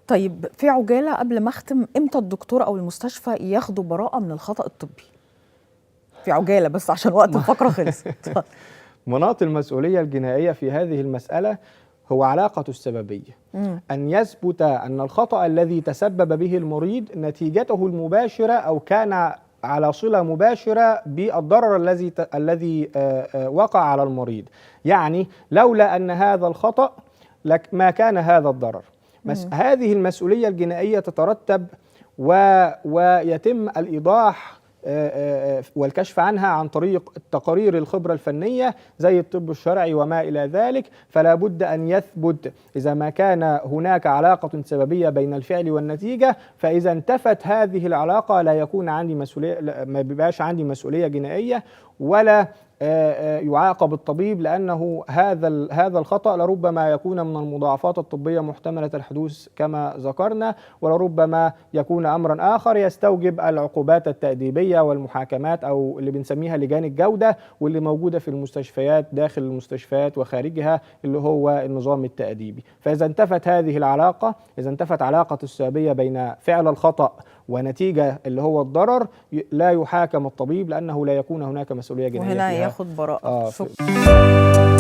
طيب في عجالة قبل ما أختم، إمتى الدكتور أو المستشفى ياخدوا براءة من الخطأ الطبي؟ في عجالة بس عشان وقت الفقرة خلص. مناط المسؤولية الجنائية في هذه المسألة هو علاقة السببية. أن يثبت أن الخطأ الذي تسبب به المريض نتيجته المباشرة أو كان على صلة مباشرة بالضرر الذي وقع على المريض. يعني لولا أن هذا الخطأ ما كان هذا الضرر. هذه المسؤولية الجنائية تترتب ويتم الإيضاح والكشف عنها عن طريق تقارير الخبرة الفنية زي الطب الشرعي وما إلى ذلك. فلا بد أن يثبت إذا ما كان هناك علاقة سببية بين الفعل والنتيجة، فإذا انتفت هذه العلاقة لا يكون عندي مسؤولية، ما بيبقاش عندي مسؤولية جنائية ولا يعاقب الطبيب، لأنه هذا الخطأ لربما يكون من المضاعفات الطبية محتملة الحدوث كما ذكرنا، ولربما يكون أمرا آخر يستوجب العقوبات التأديبية والمحاكمات أو اللي بنسميها لجان الجودة، واللي موجودة في المستشفيات داخل المستشفيات وخارجها اللي هو النظام التأديبي. فإذا انتفت هذه العلاقة، إذا انتفت علاقة السببية بين فعل الخطأ ونتيجة اللي هو الضرر، لا يحاكم الطبيب لأنه لا يكون هناك مسؤولية جنائية وهنا فيها. ياخد براءة. شكرا.